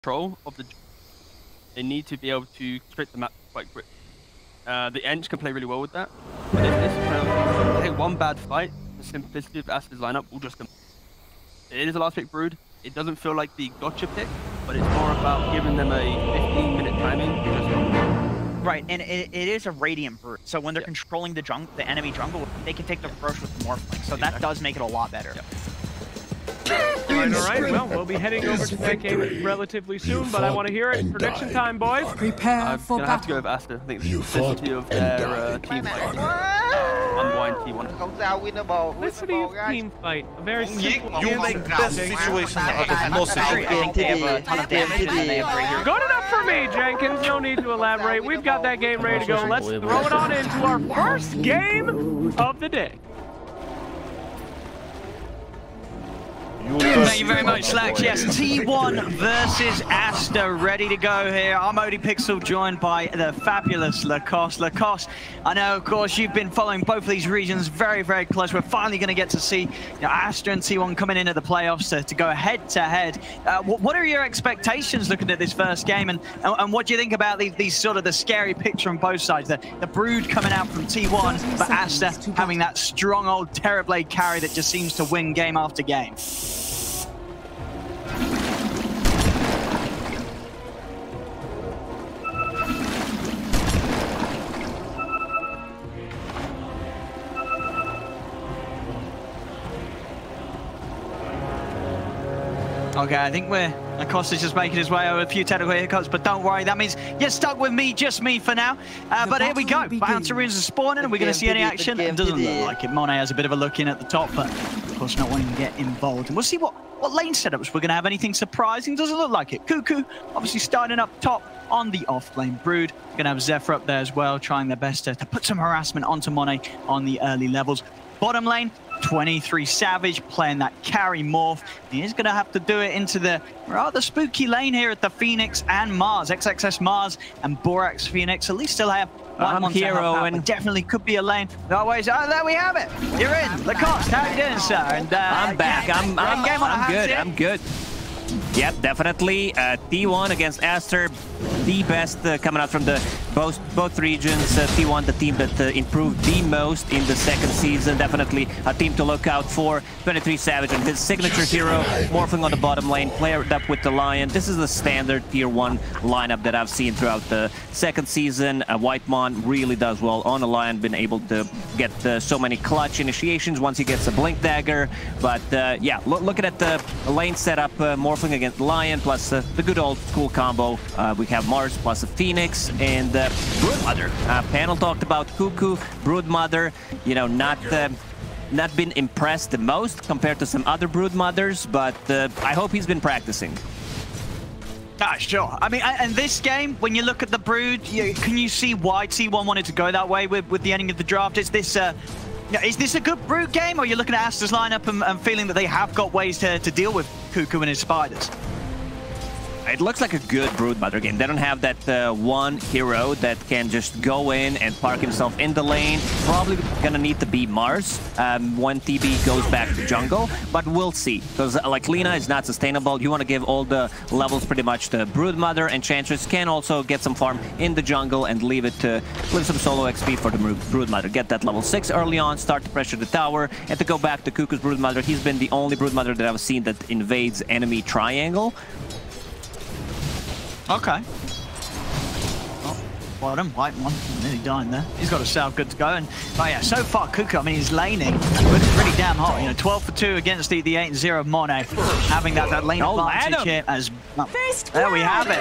control of the... They need to be able to split the map quite quick. The Ents can play really well with that. But if this take one bad fight, the simplicity of Aster's lineup will just... It is a last pick Brood. It doesn't feel like the gotcha pick, but it's more about giving them a 15-minute timing. Right, and it is a Radiant Brood. So when they're controlling the enemy jungle, they can take the Roche with Morphling. So that does make it a lot better. Alright, well, we'll be heading over to that game relatively soon, but I want to hear it. Prediction time, boys. Prepare for battle. I'm gonna have to go with Aster. I think the simplicity of their team fight. Unwind T1. Simplicity of team fight. A very simple You make best situation out of nothing. They have a ton of damage and they have right here. Good enough for me, Jenkins. No need to elaborate. We've got that game ready to go. Let's throw it on into our first game of the day. Thank you very much, Slacks. Yes, T1 versus Aster, ready to go here. I'm ODPixel, joined by the fabulous Lacoste. Lacoste, I know, of course, you've been following both of these regions very, very close. We're finally going to get to see Aster and T1 coming into the playoffs to go head-to-head. What are your expectations looking at this first game, and what do you think about these sort of the scary picks from both sides? The Brood coming out from T1, but Aster having that strong old Terrorblade carry that just seems to win game after game. Okay, I think Lacoste is just making his way over a few technical hiccups, but don't worry, that means you're stuck with me, just me for now. But here we go. Bouncer runes are spawning, and we're going to see any action. It doesn't look like it. Monet has a bit of a look in at the top, but of course not wanting to get involved. And we'll see what lane setups we're going to have. Anything surprising? Doesn't look like it. Cuckoo obviously starting up top on the off-lane Brood. We're going to have Zephyr up there as well, trying their best to put some harassment onto Monet on the early levels. Bottom lane, 23savage playing that carry morph. He is going to have to do it into the rather spooky lane here at the Phoenix and Mars. XXS Mars and Borax Phoenix at least still have one here, Owen. Definitely could be a lane. Always. Oh, there we have it. You're in. Lacoste, how you doing, sir? And I'm back. I'm good. Yep, definitely. T1 against Aster, the best coming out from both regions. T1, the team that improved the most in the second season. Definitely a team to look out for. 23savage and his signature hero, Morphling on the bottom lane, paired up with the Lion. This is the standard tier 1 lineup that I've seen throughout the second season. Whitemon really does well on a Lion, been able to get so many clutch initiations once he gets a Blink Dagger. But yeah, looking at the lane setup, Morphling against Lion, plus the good old school combo. We have Mars plus a Phoenix and Broodmother. Panel talked about Cuckoo, Broodmother, you know, not been impressed the most compared to some other Broodmothers, but I hope he's been practicing. Sure. I mean, and this game, when you look at the Brood, can you see why T1 wanted to go that way with the ending of the draft? Is this a good Brood game, or are you looking at Aster's lineup and feeling that they have got ways to deal with Cuckoo and his spiders? It looks like a good Broodmother game. They don't have that one hero that can just go in and park himself in the lane. Probably gonna need to be Mars when TB goes back to jungle, but we'll see. Because like Lina is not sustainable. You want to give all the levels pretty much to Broodmother, and Enchantress can also get some farm in the jungle and leave some solo XP for the Broodmother. Get that level 6 early on, start to pressure the tower, and to go back to Cuckoo's Broodmother. He's been the only Broodmother that I've seen that invades enemy triangle. Okay. Oh, bottom, Whitemon, nearly dying there. He's got a salve good to go. And oh yeah, so far Cuckoo, I mean, he's laning, but it's pretty damn hot. You know, 12 for 2 against the 8-0 Monet, having that lane advantage here as there we have it.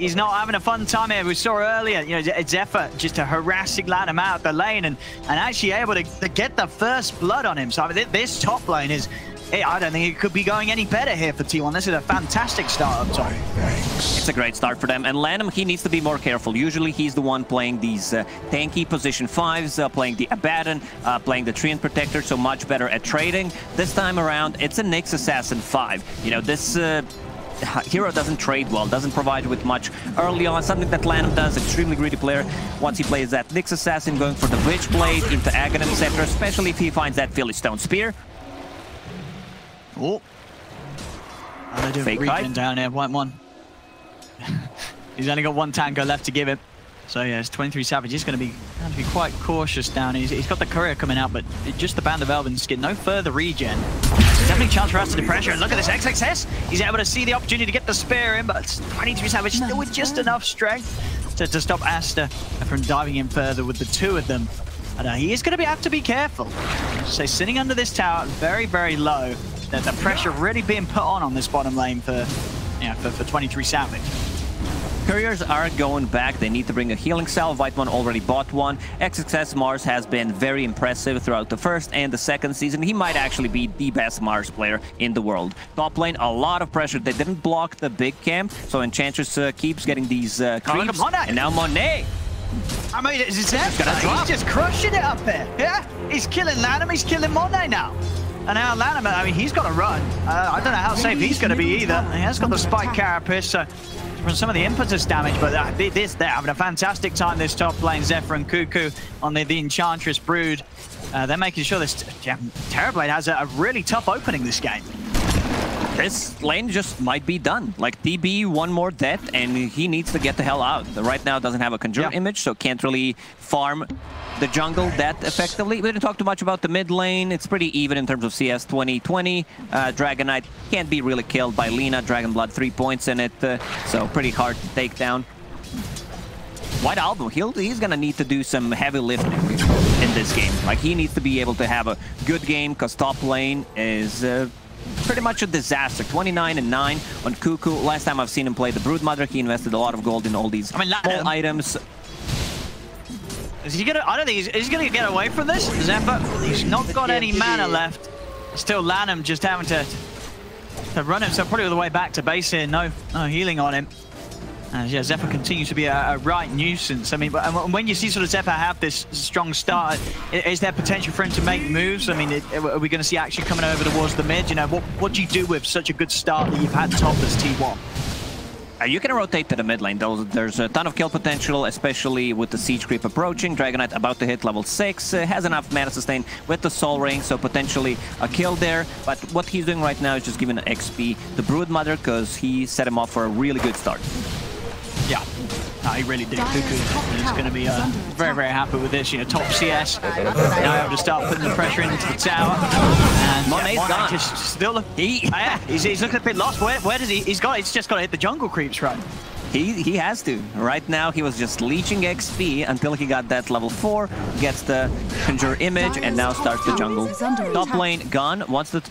He's not having a fun time here. We saw earlier, you know, Zephyr just harassing Lina out the lane and actually able to get the first blood on him. So I mean, this top lane is. I don't think it could be going any better here for T1. This is a fantastic start up top. It's a great start for them. And Lanham, he needs to be more careful. Usually he's the one playing these tanky position 5s, playing the Abaddon, playing the Treant Protector, so much better at trading. This time around, it's a Nyx Assassin 5. You know, this hero doesn't trade well, doesn't provide with much early on, something that Lanham does, extremely greedy player. Once he plays that Nyx Assassin, going for the Witchblade into Aghanim Scepter, especially if he finds that Philistone Spear. Oh. they're doing Fake regen kite. down here, white one. He's only got one tango left to give him. So yeah, it's 23savage. He's going to have to be quite cautious down here. He's got the courier coming out, but just the Band of Elven Skin. No further regen. Definitely a chance for Aster to pressure. And look at this XXS. He's able to see the opportunity to get the spear in, but 23savage still with just enough strength to stop Aster from diving in further with the two of them. And he is going to have to be careful. So sitting under this tower, very, very low. The pressure really being put on this bottom lane for 23savage. Couriers are going back. They need to bring a healing salve. White one already bought one. XXS Mars has been very impressive throughout the first and the second season. He might actually be the best Mars player in the world. Top lane, a lot of pressure. They didn't block the big camp, so Enchantress keeps getting these creeps. And now Monet. I mean, he's just crushing it up there. Yeah, he's killing Lanham. He's killing Monet now. And now Lanham, I mean, he's got to run. I don't know how safe he's going to be either. He has got the spike carapace, so from some of the impetus damage, but they're having a fantastic time this top lane. Zephyr and Cuckoo on the Enchantress Brood. They're making sure this Terrorblade has a really tough opening this game. This lane just might be done. Like, TB, one more death, and he needs to get the hell out. Right now doesn't have a Conjure image, so can't really farm the jungle that effectively. We didn't talk too much about the mid lane. It's pretty even in terms of CS 2020. Dragon Knight can't be really killed by Lina. Dragon Blood 3 points in it, so pretty hard to take down. White Album, he's gonna need to do some heavy lifting in this game. Like, he needs to be able to have a good game, because top lane is pretty much a disaster. 29 and 9 on Cuckoo. Last time I've seen him play the Broodmother, he invested a lot of gold in all these small items. Is he gonna? I don't think he's gonna get away from this. Zephyr, he's not got any mana left. Still, Lanham just having to run himself probably all the way back to base here. No healing on him. Yeah, Zephyr continues to be a right nuisance. I mean, when you see sort of Zephyr have this strong start, is there potential for him to make moves? I mean, are we going to see action coming over towards the mid? You know, what do you do with such a good start that you've had top as T1? You can rotate to the mid lane. There's a ton of kill potential, especially with the siege creep approaching. Dragon Knight about to hit level 6, has enough mana sustain with the soul ring, so potentially a kill there. But what he's doing right now is just giving XP to Broodmother, because he set him off for a really good start. Yeah, he really did. Cuckoo is going to be very, very happy with this. You know, top CS. Now able to start putting the pressure into the tower. And Monet's gone. Just still look. He's looking a bit lost. Where does he? He's just got to hit the jungle creeps, right? He has to. Right now, he was just leeching XP until he got that level 4, gets the Conjure image, and now starts the jungle. Top lane gone. Once the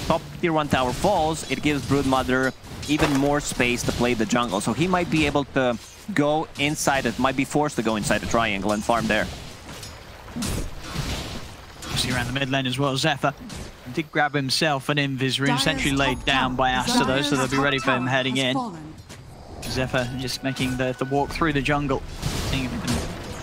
top tier 1 tower falls, it gives Broodmother even more space to play the jungle. So he might be able to go inside it, might be forced to go inside the triangle and farm there. See around the mid lane as well, Zephyr did grab himself an Invis rune, sentry laid down by Aster though, so they'll be ready for him heading in. Zephyr just making the walk through the jungle, seeing if he can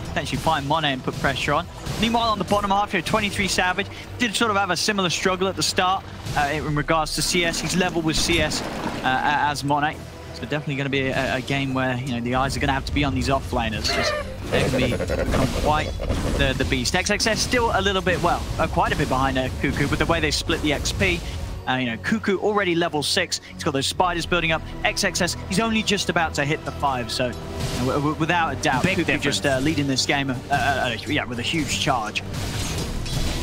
potentially find Monet and put pressure on. Meanwhile, on the bottom half here, 23savage did sort of have a similar struggle at the start in regards to CS. He's level with CS as Monet. So definitely going to be a game where, you know, the eyes are going to have to be on these offlaners. They're going to become quite the beast. XXS still a little bit, well, quite a bit behind Cuckoo, but the way they split the XP, you know, Cuckoo already level 6. He's got those spiders building up. XXS, he's only just about to hit the 5. So, you know, without a doubt, Cuckoo just leading this game, yeah, with a huge charge.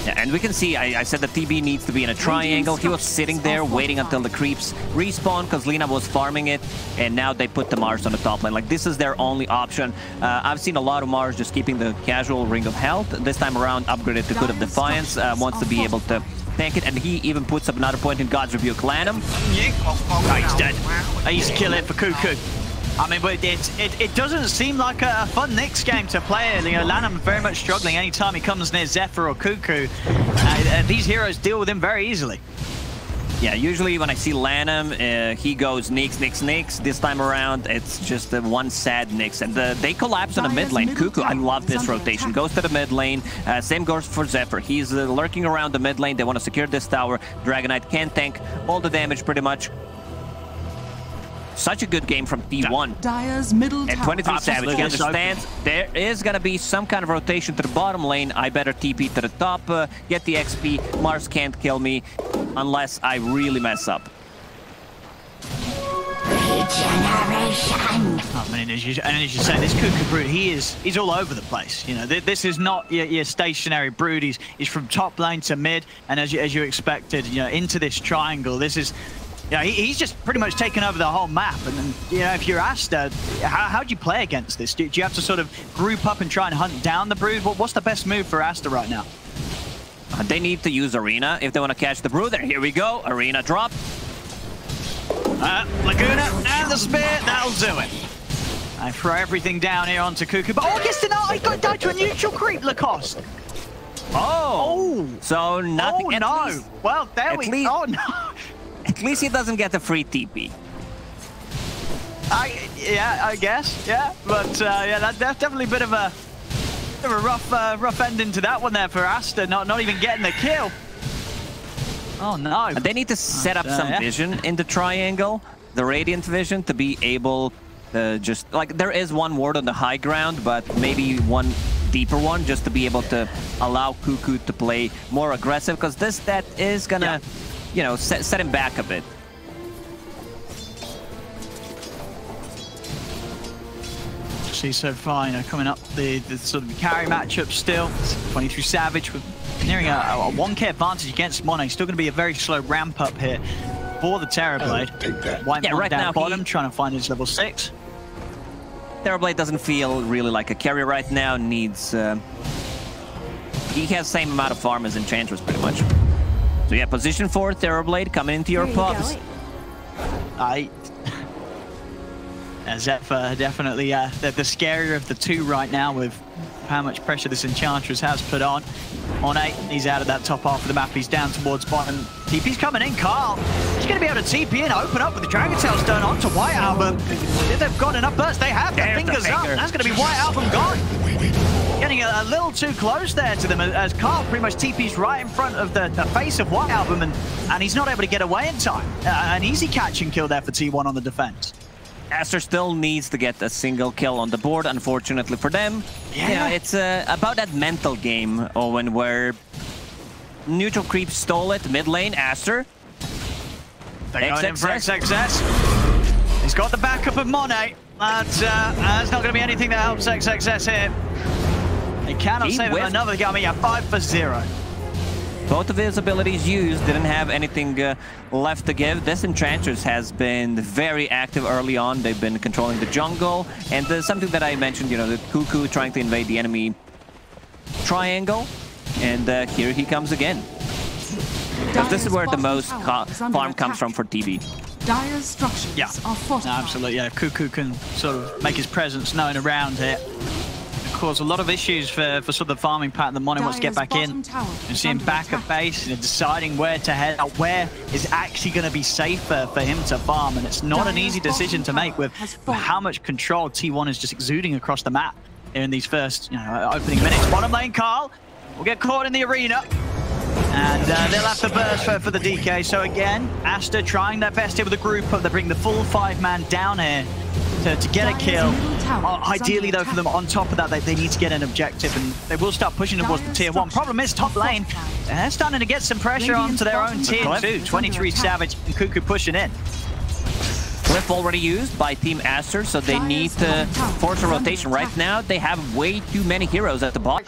Yeah, and we can see, I said that TB needs to be in a triangle. He was sitting there waiting until the creeps respawn, because Lina was farming it, and now they put the Mars on the top lane. Like, this is their only option. I've seen a lot of Mars just keeping the casual Ring of Health. This time around, upgraded to Good of Defiance. Wants to be able to tank it, and he even puts up another point in God's Rebuke. Lanham. Oh, he's dead. He's killing it for Cuckoo. I mean, but it doesn't seem like a fun next game to play. You know, Lanham very much struggling anytime he comes near Zephyr or Cuckoo. These heroes deal with him very easily. Yeah, usually when I see Lanham, he goes Nyx, Nyx, Nyx. This time around, it's just one sad Nyx. And they collapse on the mid lane. Cuckoo, I love this rotation. Goes to the mid lane. Same goes for Zephyr. He's lurking around the mid lane. They want to secure this tower. Dragon Knight can tank all the damage pretty much. Such a good game from T1. Dire's middle and 23savage, he understands there is going to be some kind of rotation to the bottom lane. I better TP to the top, get the XP. Mars can't kill me unless I really mess up. I mean, as you say, this Cuckoo Brood, he's all over the place. You know, this is not your stationary Brood. He's from top lane to mid, and as you expected, you know, into this triangle. This is, you know, he's just pretty much taken over the whole map. And you know, if you're Aster, how do you play against this? Do you have to sort of group up and try and hunt down the Brood? What's the best move for Aster right now? They need to use Arena if they want to catch the Brood. Here we go, Arena drop. Laguna and the spear, that'll do it. I throw everything down here onto Cuckoo, but oh, yes, no, I got died to a neutral creep, Lacoste. Oh, so nothing. Oh no! Least, well, there we go. Oh no! At least he doesn't get the free TP. Yeah, I guess, yeah, but yeah, that's definitely a bit of a rough ending to that one there for Aster. Not even getting the kill. Oh no! They need to set up some vision in the triangle, the Radiant vision, to be able to just, like, there is one ward on the high ground, but maybe one deeper one, just to be able to allow Cuckoo to play more aggressive, because that is gonna, you know, set him back a bit. See so far, you know, coming up the sort of carry matchup still. 23savage with nearing a 1k advantage against Mono. Still going to be a very slow ramp up here for the Terrorblade. White right down now bottom, trying to find his level 6. Terrorblade doesn't feel really like a carry right now. Needs he has the same amount of farm as Enchantress pretty much. So yeah, position 4 Terrorblade coming into your pubs. Zephyr definitely the scarier of the two right now, with how much pressure this Enchantress has put on. On 8, he's out of that top half of the map. He's down towards bottom. TP's coming in. Carl, he's going to be able to TP and open up with the Dragon Tail Stone onto White Album. If they've got enough burst, they have. Their fingers up. That's going to be White Album gone. Getting a little too close there to them, as Carl pretty much TP's right in front of the face of White Album, and he's not able to get away in time. An easy catch and kill there for T1 on the defense. Aster still needs to get a single kill on the board, unfortunately for them. Yeah, it's about that mental game, Owen, where neutral creep stole it, mid lane, Aster. They're going in for XXS. He's got the backup of Monet, but there's not going to be anything that helps XXS here. He cannot save him another game. Yeah, 5 for 0. Both of his abilities used, didn't have anything left to give. This Enchantress has been very active early on. They've been controlling the jungle. And something that I mentioned, you know, the Cuckoo trying to invade the enemy triangle. And here he comes again. Because this is where the most farm comes from for TB. Dire's structures are fortified. Absolutely, yeah. Cuckoo can sort of make his presence known around here. Cause a lot of issues for sort of the farming pattern that Mono wants to get back in. You see him back at base, you know, deciding where to head out, where is actually going to be safer for him to farm, and it's not an easy decision to make with how much control T1 is just exuding across the map here in these first, you know, opening minutes. Bottom lane, Carl will get caught in the arena, and they'll have to burst for the DK. So again, Aster trying their best here with the group up. They bring the full 5-man down here to get a kill. Ideally, though, for them, on top of that, they need to get an objective, and they will start pushing towards the tier 1. Problem is, top lane, they're starting to get some pressure onto their own tier 2. 23savage and Cuckoo pushing in. Cliff already used by Team Aster, so they need to force a rotation. Right now, they have way too many heroes at the bottom.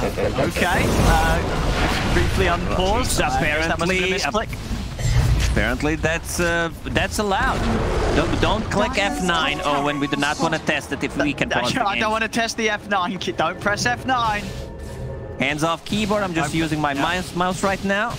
Okay, briefly unpaused. Apparently that's allowed. Don't click F9, Owen. We do not want to test it if we can pause the game. I don't want to test the F9. Don't press F9. Hands off keyboard. I'm just using my mouse right now.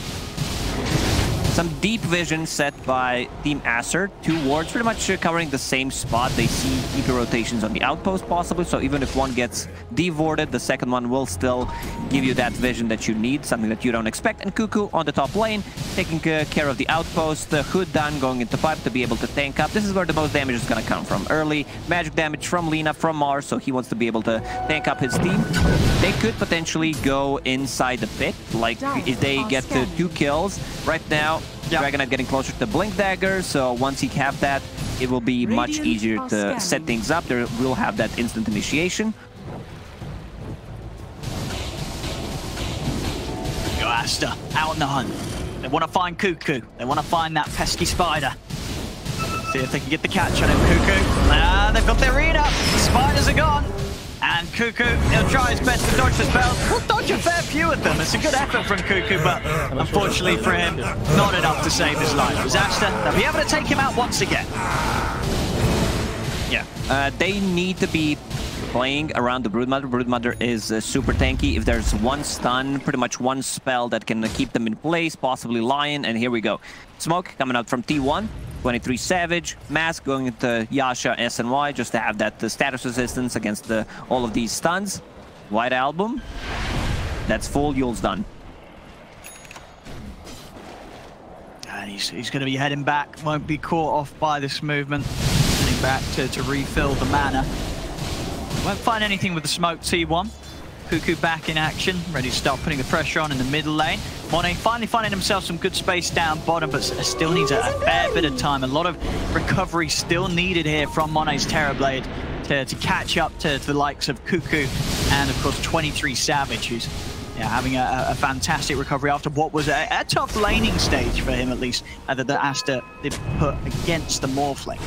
Some deep vision set by Team Aster. 2 wards, pretty much covering the same spot. They see TP rotations on the outpost possibly, so even if one gets devorded, the second one will still give you that vision that you need, something that you don't expect. And Cuckoo on the top lane, taking care of the outpost. Hood down, going into pipe to be able to tank up. This is where the most damage is going to come from. Early magic damage from Lina, from Mars, so he wants to be able to tank up his team. They could potentially go inside the pit, like if they get to 2 kills. Right now, Dragonite getting closer to Blink Dagger, so once he have that, it will be much easier to set things up. There will have that instant initiation. Go Aster, out on the hunt. They want to find Cuckoo. They want to find that pesky spider. See if they can get the catch on him. Cuckoo. Ah, they've got their arena. The spiders are gone. And Cuckoo, he'll try his best to dodge the spells. He'll dodge a fair few of them. It's a good effort from Cuckoo, but unfortunately for him, not enough to save his life. As Aster, they'll be able to take him out once again. Yeah, they need to be playing around the Broodmother. Broodmother is super tanky. If there's one stun, pretty much one spell that can keep them in place, possibly Lion, and here we go. Smoke coming out from T1. 23savage, Mask going into Yasha, SNY, just to have that status resistance against all of these stuns. White Album, that's full, Yule's done. And he's going to be heading back, won't be caught off by this movement. Heading back to refill the mana. Won't find anything with the smoke T1. Cuckoo back in action, ready to start putting the pressure on in the middle lane. Monet finally finding himself some good space down bottom, but still needs a fair bit of time. A lot of recovery still needed here from Monet's Terrorblade to catch up to the likes of Cuckoo and, of course, 23savage, who's having a fantastic recovery after what was a tough laning stage for him, at least, that the Aster did put against the Morphling.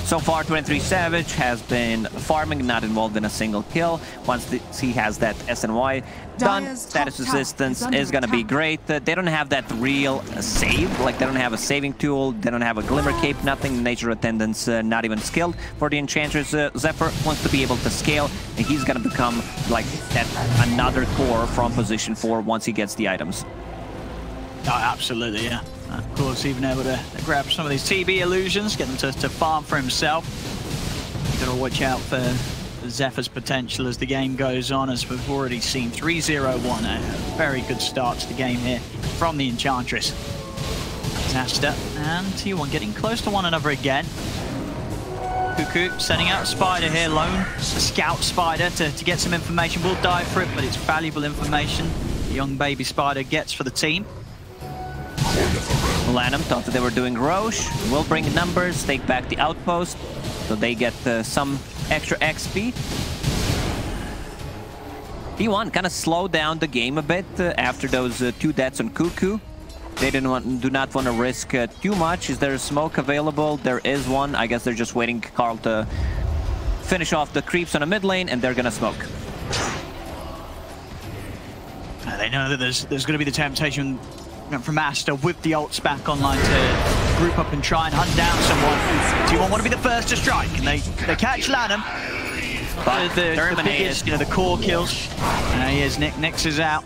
So far, 23savage has been farming, not involved in a single kill. Once he has that SNY done, status resistance is going to be great. They don't have that real save, like they don't have a saving tool, they don't have a Glimmer Cape, nothing. Nature Attendance, not even skilled for the Enchantress. Zephyr wants to be able to scale, and he's going to become like that another core from position 4 once he gets the items. Oh, absolutely, yeah. Of course, even able to grab some of these TB illusions, get them to farm for himself. You've got to watch out for Zephyr's potential as the game goes on, as we've already seen 3-0-1. A very good start to the game here from the Enchantress. Aster and T1 getting close to one another again. Cuckoo sending out a spider here, lone, a scout spider to get some information. We'll dive for it, but it's valuable information the young baby spider gets for the team. Lanham thought that they were doing Roche. Will bring numbers, take back the outpost, so they get some extra XP. T1 kind of slowed down the game a bit after those 2 deaths on Cuckoo. They do not want to risk too much. Is there a smoke available? There is one. I guess they're just waiting Carl to finish off the creeps on the mid lane, and they're gonna smoke. They know that there's going to be the temptation from Aster with the ults back online to group up and try and hunt down someone. T1 want to be the first to strike, and they catch Lanham. But the biggest, the core kills. And there he is, Nyx is out.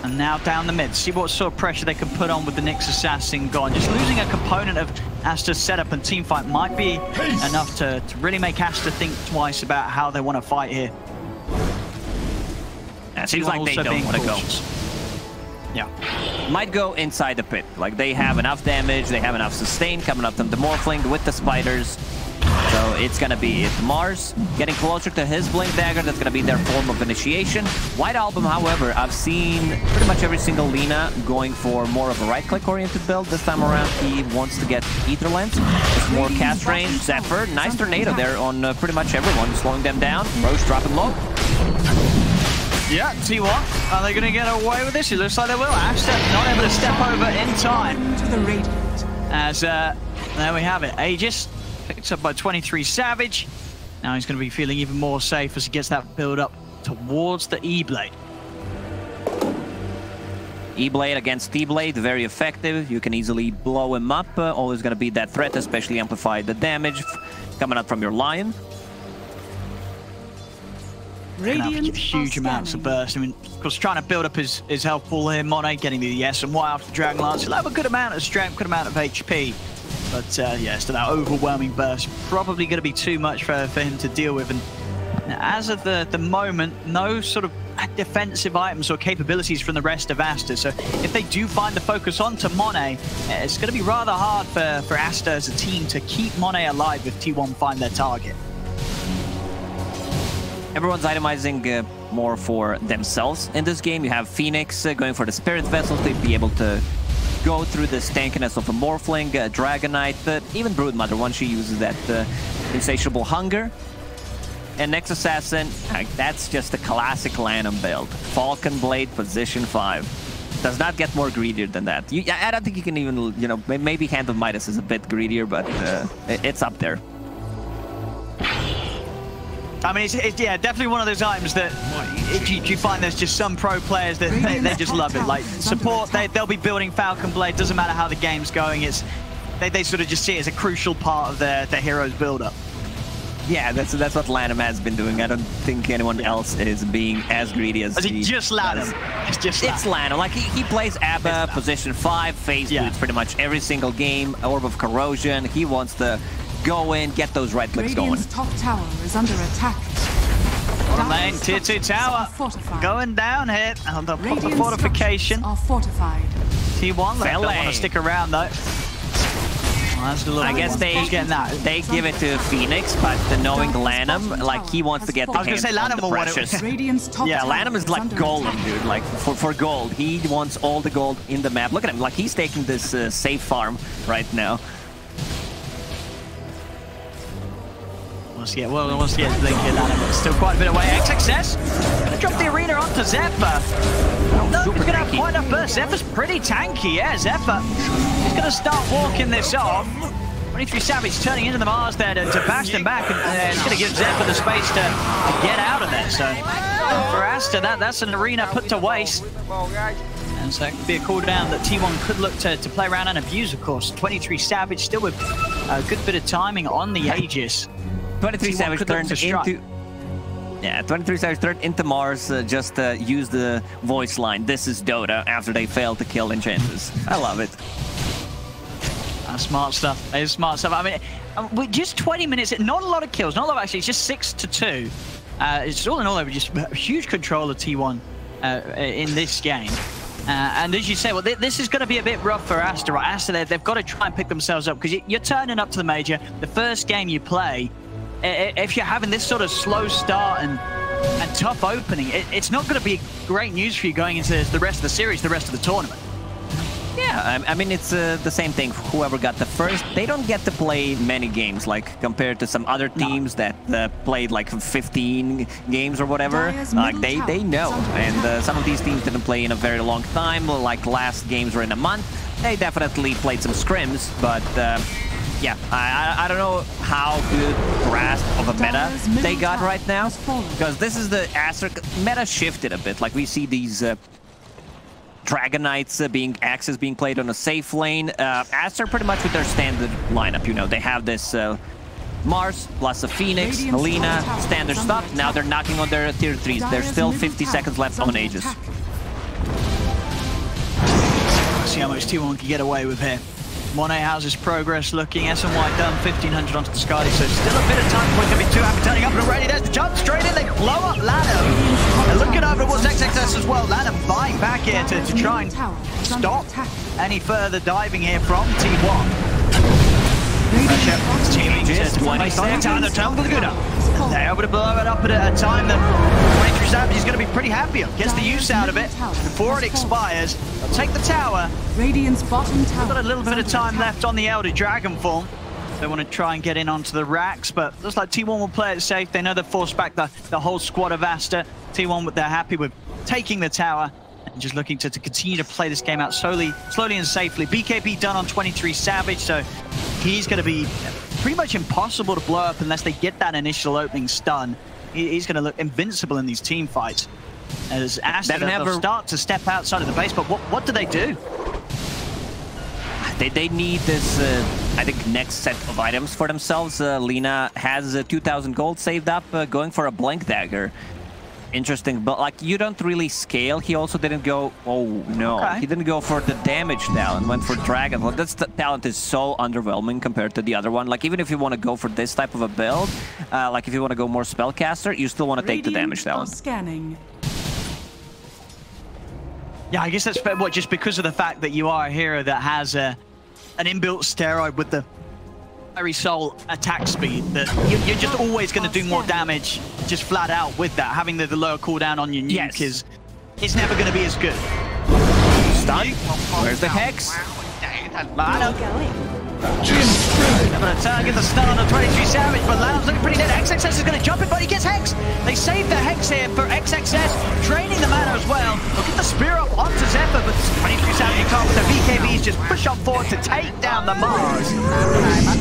And now down the mid. See what sort of pressure they can put on with the Nyx assassin gone. Just losing a component of Aster's setup and teamfight might be enough to really make Aster think twice about how they want to fight here. It seems like they don't want to go. Yeah. Might go inside the pit. Like, they have enough damage, they have enough sustain coming up from the Morphling with the spiders. So it's gonna be Mars getting closer to his Blink Dagger. That's gonna be their form of initiation. White Album, however, I've seen pretty much every single Lina going for more of a right-click oriented build. This time around, he wants to get Ether Lens. Just more cast range. Zephyr, nice tornado there on pretty much everyone, slowing them down. Roche dropping low. Yeah, T1, are they going to get away with this? It looks like they will. Aster not able to step over in time. As, there we have it. Aegis picked up by 23savage. Now he's going to be feeling even more safe as he gets that build up towards the E-Blade. E-Blade against T-Blade, very effective. You can easily blow him up. Always going to be that threat, especially amplify the damage coming out from your Lion. Huge amounts of burst. I mean, of course, trying to build up his health pool here. Monet getting the SNY after Dragon Lance. He'll have a good amount of strength, good amount of HP. But yeah, still that overwhelming burst. Probably going to be too much for him to deal with. And as of the moment, no sort of defensive items or capabilities from the rest of Aster. So if they do find the focus onto Monet, it's going to be rather hard for Aster as a team to keep Monet alive if T1 find their target. Everyone's itemizing more for themselves in this game. You have Phoenix going for the Spirit Vessel to be able to go through the stankiness of a Morphling, Dragonite, even Broodmother once she uses that insatiable hunger. And Nyx Assassin, that's just a classic Lanham build. Falcon Blade, position 5. does not get more greedier than that. I don't think you can even, you know, maybe Hand of Midas is a bit greedier, but it's up there. I mean, it's yeah, definitely one of those items that you find there's just some pro players that they just love it. Like support, they'll be building Falcon Blade. Doesn't matter how the game's going. They sort of just see it as a crucial part of their hero's build-up. Yeah, that's what Lanham has been doing. I don't think anyone else is being as greedy as he just Lanham. It's Lanham. Like he plays ABBA, position 5, phase boots pretty much every single game. Orb of Corrosion. He wants to go in, get those right clicks going. Radiant's top tower is under attack. Bottom lane, tier 2 tower going down here on the fortification. Are fortified. T1 they don't want to stick around though. I guess they give it to Phoenix, but knowing Lanham, like he wants to get the hands on the precious. Yeah, Lanham is like golem, dude. Like for gold, he wants all the gold in the map. Look at him, like he's taking this safe farm right now. Once again, Lanham, but still quite a bit away. XXS gonna drop the arena onto Zephyr. No, he's gonna have quite a burst. Zephyr's pretty tanky, yeah. Zephyr. He's going to start walking this off. 23savage turning into the Mars there to bash them back, and it's going to give Zephyr the space to get out of there. So for Aster, that's an arena put to waste. And so it could be a cooldown that T1 could look to play around and abuse, of course. 23savage still with a good bit of timing on the Aegis. 23savage turned into... Yeah, 23savage turned into Mars, just use the voice line, "This is Dota," after they failed to kill Enchanters. I love it. Smart stuff. It is smart stuff. I mean, with just 20 minutes, not a lot of kills, not a lot actually, it's just 6-2. It's all in all, just a huge control of T1 in this game. And as you say, well, this is going to be a bit rough for Aster. Right? Aster, they've got to try and pick themselves up, because you're turning up to the major. The first game you play, if you're having this sort of slow start and tough opening, it's not going to be great news for you going into the rest of the series, the rest of the tournament. Yeah, I mean, it's the same thing. Whoever got the first, they don't get to play many games, like compared to some other teams that played like 15 games or whatever. Like they know, and some of these teams didn't play in a very long time. Like last games were in a month. They definitely played some scrims, but yeah, I don't know how good grasp of a meta they got right now, because this is the Aster meta shifted a bit. Like we see these Dragon Knights Axes being played on a safe lane. Aster pretty much with their standard lineup, you know, they have this Mars plus a Phoenix, Lina, standard stuff. Now they're knocking on their tier 3s. There's still 50 seconds left on Aegis. See how much T1 can get away with here. Monet, how's his progress looking? SNY done 1500 onto the Skadi, so still a bit of time. Boys gonna be too happy turning up and already. There's the jump straight in. They blow up Lanham. And looking over towards XXS as well. Lanham buying back here to try and stop any further diving here from T1. Pressure teaming just 20 seconds. They're able to blow it up at a time that 23savage is going to be pretty happy of. Gets the use out of it before it expires. They'll take the tower. Radiant's bottom tower. Got a little bit of time left on the Elder Dragon form. They want to try and get in onto the racks, but looks like T1 will play it safe. They know they've forced back the whole squad of Aster. T1, they're happy with taking the tower and just looking to continue to play this game out slowly and safely. BKB done on 23savage, so he's going to be pretty much impossible to blow up unless they get that initial opening stun. He's going to look invincible in these team fights. As Aster, they'll start to step outside of the base, but what do they do? They need this, I think, next set of items for themselves. Lina has 2,000 gold saved up, going for a Blink Dagger. Interesting, but like you don't really scale. He also didn't go, oh no, he didn't go for the damage talent, went for Dragon. Well, that's the talent is so underwhelming compared to the other one. Like even if you want to go for this type of a build, like if you want to go more Spellcaster, you still want to take the damage talent. Scanning. Yeah, I guess that's what, just because of the fact that you are a hero that has an inbuilt steroid with the Fiery Soul attack speed, that you're just always going to do more damage just flat out with that. Having the lower cooldown on your nuke is never going to be as good. Stun? Where's the Hex? They're going to turn, get the stun on 23savage, but Lam's looking pretty dead. XXS is going to jump in, but he gets Hex. They save the Hex here for XXS, draining the mana as well. They'll get the spear up onto Zephyr, but 23savage can't with the BKBs just push on forward to take down the Mars.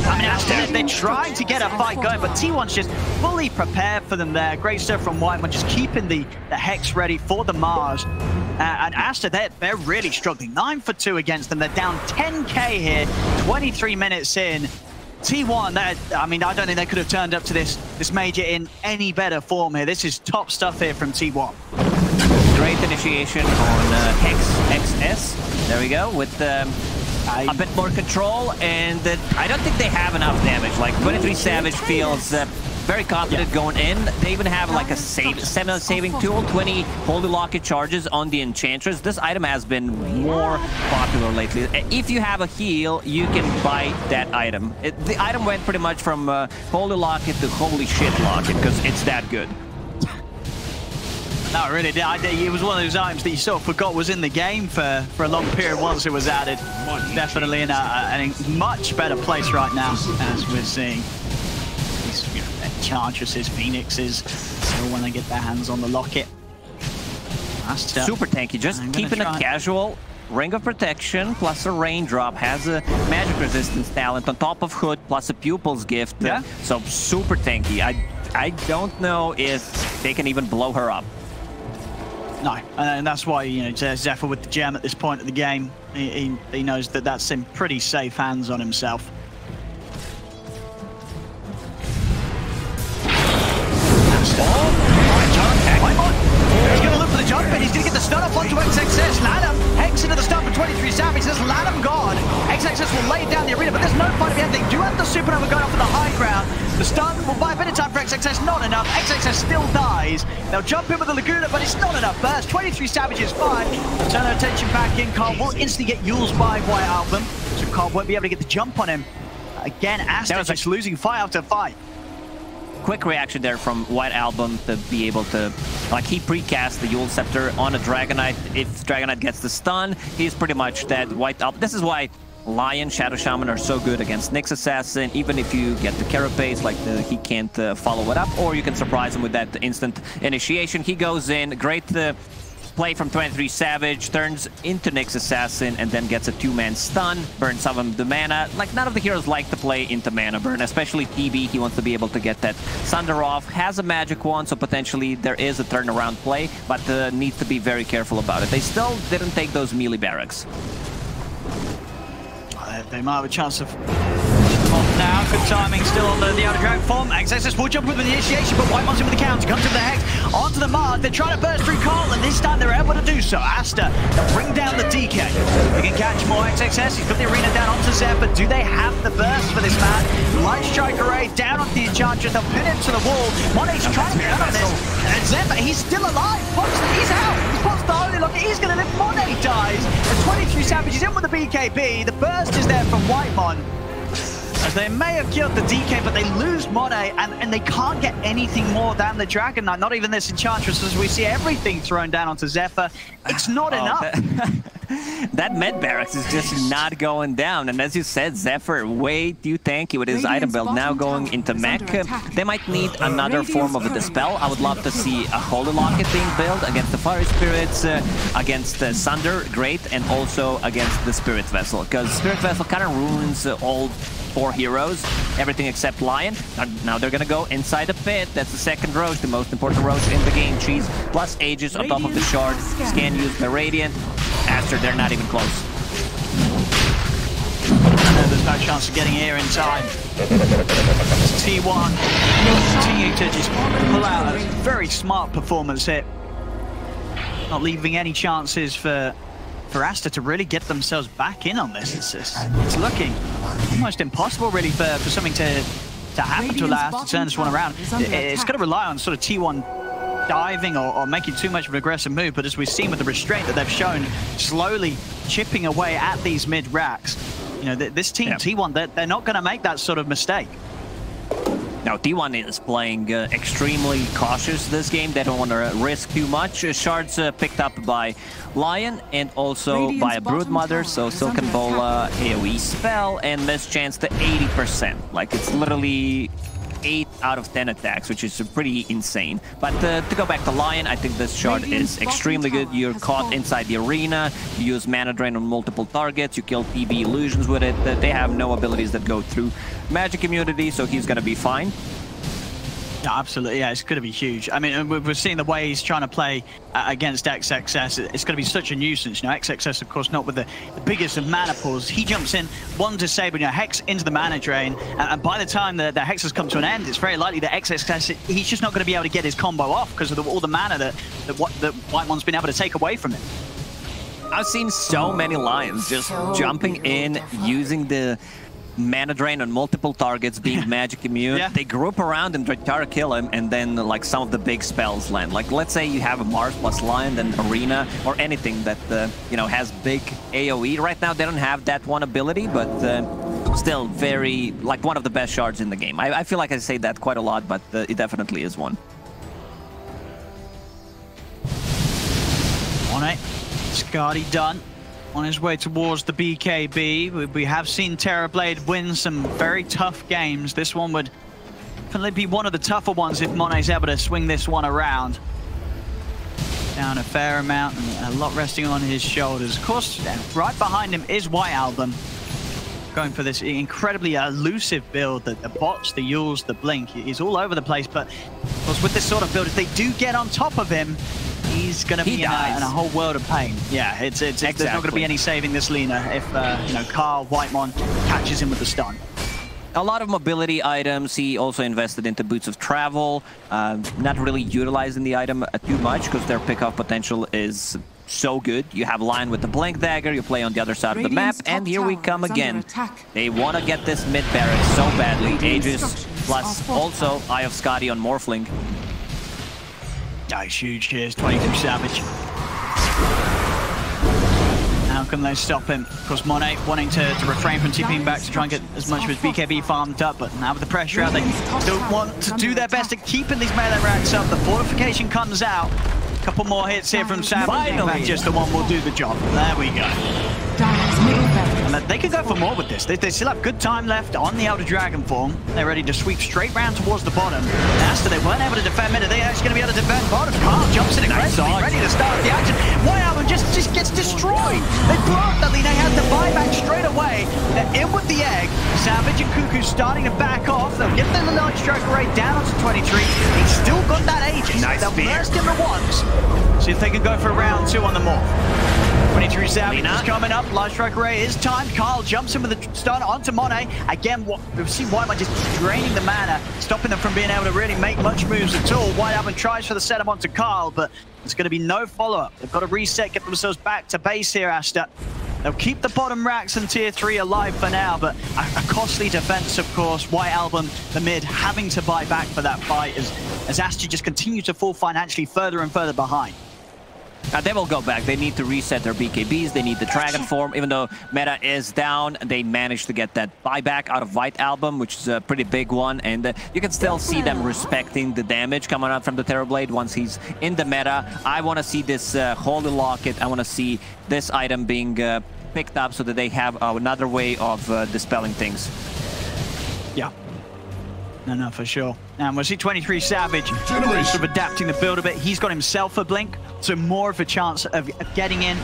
I mean, Aster, they're trying to get a fight going, but T1's just fully prepared for them there. Great stuff from Whitemon, just keeping the Hex ready for the Mars. And Aster, they're really struggling. 9 for 2 against them. They're down 10k here, 23 minutes in. T1, I mean, I don't think they could have turned up to this major in any better form here. This is top stuff here from T1. Great initiation on Hex XS. There we go, with a bit more control, and I don't think they have enough damage. Like, 23savage feels very confident going in. They even have like a stamina saving tool, 20 Holy Locket charges on the Enchantress. This item has been more popular lately. If you have a heal, you can buy that item. The item went pretty much from Holy Locket to Holy Shit Locket, because it's that good. No, really, it was one of those items that you sort of forgot was in the game for a long period once it was added. Definitely in a much better place right now, as we're seeing. Enchantresses, Phoenixes, still when they get their hands on the locket. Super tanky, just keeping it casual. Ring of Protection plus a Raindrop, has a magic resistance talent on top of Hood plus a Pupil's Gift. Yeah. So super tanky. I don't know if they can even blow her up. No, and that's why, you know, Zephyr with the gem at this point of the game, he knows that that's in pretty safe hands on himself. He's going to look for the jump in. He's going to get the stun up onto XXS. Lanham Hex into the stun for 23savage. There's Lanham gone. XXS will lay down the arena, but there's no fight at the end. They do have the supernova going off on the high ground. The stun will buy a bit of time for XXS. Not enough. XXS still dies. They'll jump in with the Laguna, but it's not enough burst. 23savage is fine. Turn their attention back in. Carl will instantly get used by White Album, so Carl won't be able to get the jump on him. Again, Aster just losing fight after fight. Quick reaction there from White Album to be able to, like, he precast the Yule Scepter on a Dragonite. If Dragonite gets the stun, he's pretty much dead. White Album. This is why Lion, Shadow Shaman are so good against Nyx Assassin. Even if you get the Carapace, like he can't follow it up, or you can surprise him with that instant initiation. He goes in, great play from 23savage, turns into Nyx Assassin, and then gets a 2-man stun, burns some of the mana. Like, none of the heroes like to play into mana burn, especially TB. He wants to be able to get that Sunder off. Has a magic wand, so potentially there is a turnaround play, but needs to be very careful about it. They still didn't take those melee barracks. They might have a chance of now. Good timing still on the outer drag form. XXS will jump with the initiation, but Whitemon's in with the counter. Comes with the Hex onto the Mars. They're trying to burst through Carl, and this time they're able to do so. Aster, they'll bring down the DK. They can catch more XXS. He's got the arena down onto Zephyr. Do they have the burst for this man? Light Strike Array down on the Enchantress. They'll pin him to the wall. Monet's trying to get out of this. And Zephyr, he's still alive. He's out. He's popped the Holy Locket. He's going to live. Monet dies. And 23savage is in with the BKB. The burst is there from Whitemon. As they may have killed the DK, but they lose Monet, and they can't get anything more than the Dragon Knight. Not even this Enchantress, as we see everything thrown down onto Zephyr. It's not enough. That med barracks is just not going down. And as you said, Zephyr way too tanky with his item build. Now going into mech. They might need another form of a Dispel. I would love to see a Holy Locket being built against the Fire Spirits, against Sunder, great, and also against the Spirit Vessel. Because Spirit Vessel kind of ruins all 4 heroes, everything except Lion. Now they're gonna go inside the pit. That's the second Roche, the most important Roche in the game. Cheese plus Aegis on top of the Shard. Scan used by Radiant. Aster, they're not even close. There's no chance of getting here in time. T1 continue to just pull out a very smart performance here. Not leaving any chances for Aster to really get themselves back in on this. It's looking almost impossible, really, for something to happen to allow us to turn this one around. It's going to rely on sort of T1 diving or making too much of an aggressive move, but as we've seen with the restraint that they've shown, slowly chipping away at these mid-racks. You know, this team, T1, they're not going to make that sort of mistake. Now, T1 is playing extremely cautious this game. They don't want to risk too much. Shards picked up by Lion and also by a Broodmother, so Silken Bola AoE spell and miss chance to 80%. Like, it's literally 8 out of 10 attacks, which is pretty insane. But to go back to Lion, I think this shard is extremely good. You're caught inside the arena, you use mana drain on multiple targets, you kill PB illusions with it. They have no abilities that go through magic immunity, so he's gonna be fine. Yeah, absolutely. Yeah, it's going to be huge. I mean, we're seeing the way he's trying to play against XXS. It's going to be such a nuisance. You know, XXS, of course, not with the biggest of mana pools. He jumps in, one disable, you know, Hex into the mana drain, and by the time the Hex has come to an end, it's very likely that XXS, he's just not going to be able to get his combo off because of all the mana that White One's been able to take away from him. I've seen so many Lions just jumping in, using the mana drain on multiple targets, being magic immune. They group around him, try to kill him, and then like some of the big spells land. Like, let's say you have a Mars plus Lion, then Arena, or anything that you know, has big AoE. Right now they don't have that one ability, but still very, like, one of the best shards in the game. I feel like I say that quite a lot, but it definitely is one. On it, Skadi done. On his way towards the BKB. We have seen Terrorblade win some very tough games. This one would definitely be one of the tougher ones if Mone's able to swing this one around. Down a fair amount and a lot resting on his shoulders. Of course, right behind him is White Album. Going for this incredibly elusive build, the bots, the Yules, the Blink. He's all over the place, but of course with this sort of build, if they do get on top of him, he's going to be in a whole world of pain. Yeah, there's not going to be any saving this Lina if you know, Carl Whitemon catches him with the stun. A lot of mobility items. He also invested into Boots of Travel, not really utilizing the item too much because their pickoff potential is so good. You have Lion with the Blank Dagger, you play on the other side of the map, and here we come again. They want to get this mid barracks so badly. Aegis plus also Eye of Skadi on Morphling. Nice, huge. Here's 23savage. How can they stop him? Of course, Monet wanting to refrain from TPing back to try and get as much of his BKB farmed up, but now with the pressure out, they don't want to do their best at keeping these melee racks up. The fortification comes out. A couple more hits here from Savage. Finally, just the one will do the job. There we go. And they can go for more with this. They still have good time left on the Elder Dragon form. They're ready to sweep straight round towards the bottom. Aster, they weren't able to defend mid. Are they actually going to be able to defend bottom? Carl jumps in aggressively, ready to start the action. White Album just gets destroyed. They blocked the Lina, has the buyback straight away. They're in with the egg. Savage and Cuckoo starting to back off. They'll get the Light Strike Array down onto 23. He's still got that Aegis. They'll burst him at once. See if they can go for round 2 on the Morph. 23savage is coming up. Light Strike Array is timed. Carl jumps in with the stun onto Monet. Again, we've seen Whitemon just draining the mana, stopping them from being able to really make much moves at all. White Album tries for the setup onto Carl, but there's going to be no follow-up. They've got to reset, get themselves back to base here, Aster. They'll keep the bottom racks and tier 3 alive for now, but a costly defense, of course. White Album, the mid, having to buy back for that fight as Aster just continues to fall financially further and further behind. They will go back. They need to reset their BKBs. They need the Dragon form. Even though meta is down, they managed to get that buyback out of White Album, which is a pretty big one. And you can still see them respecting the damage coming out from the Terrorblade once he's in the meta. I want to see this Holy Locket. I want to see this item being picked up so that they have another way of dispelling things. Yeah. No, for sure. And we'll see 23savage sort of adapting the build a bit. He's got himself a Blink, so more of a chance of getting in,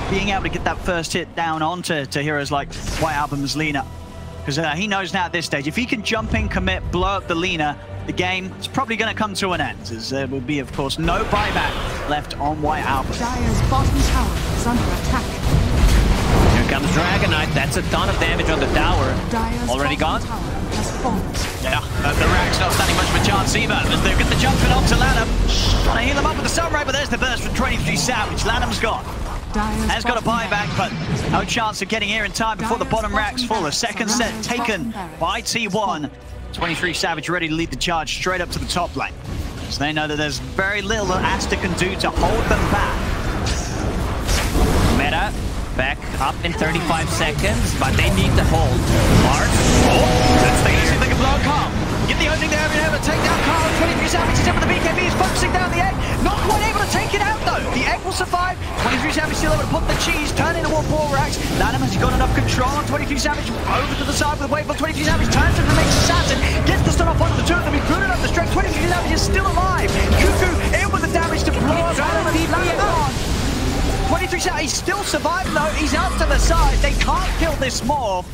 being able to get that first hit down onto heroes like White Album's Lina. Because he knows now at this stage, if he can jump in, commit, blow up the Lina, the game is probably going to come to an end, as there will be, of course, no buyback left on White Album. Dire's bottom tower is under attack. Here comes Dragon Knight. That's a ton of damage on the tower. Dire's already gone? Yeah, the Rack's not standing much of a chance either, as they get the jump in onto Lanham. Trying to heal him up with the Sunray, but there's the burst from 23savage. Lanham's gone. Has got a buyback, but no chance of getting here in time before the bottom racks fall. The second set taken by T1. 23savage ready to lead the charge straight up to the top lane. So they know that there's very little that Aster can do to hold them back. Meta back up in 35 seconds, but they need to hold. Mars. Let's see if they can blow a calm. Get the opening there Lina has got enough control on 23savage. Over to the side with a wave on 23savage. Turns to the next assassin. Gets the stun off one of the two of them. He's putting up the strength. 23savage is still alive. Cuckoo in with the damage to blow up. 23savage, he's still surviving though. He's out to the side. They can't kill this Morph.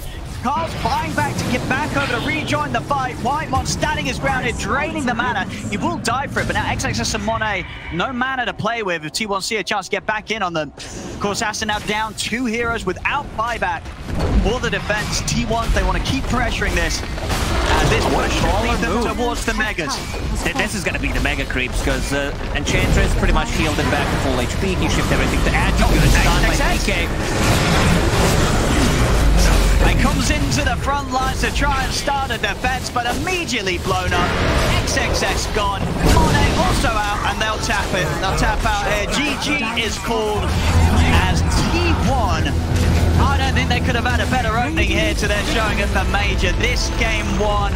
Carl's buying back to get back over to rejoin the fight. Whitemon standing his ground here, draining the mana. He will die for it, but now XXS and Monet, no mana to play with. If T1 see a chance to get back in on them. Of course, Aster now down 2 heroes without buyback for the defense. T1, they want to keep pressuring this. And this push should lead them towards the Megas. This is going to be the Mega creeps, because Enchantress pretty much healed him back to full HP. He shifted everything to Anti. Good stun by PK. And comes into the front lines to try and start a defense, but immediately blown up. XXS gone. Monet also out, and they'll tap it. They'll tap out here. GG is called as T1. I don't think they could have had a better opening here to their showing at the Major. This game won.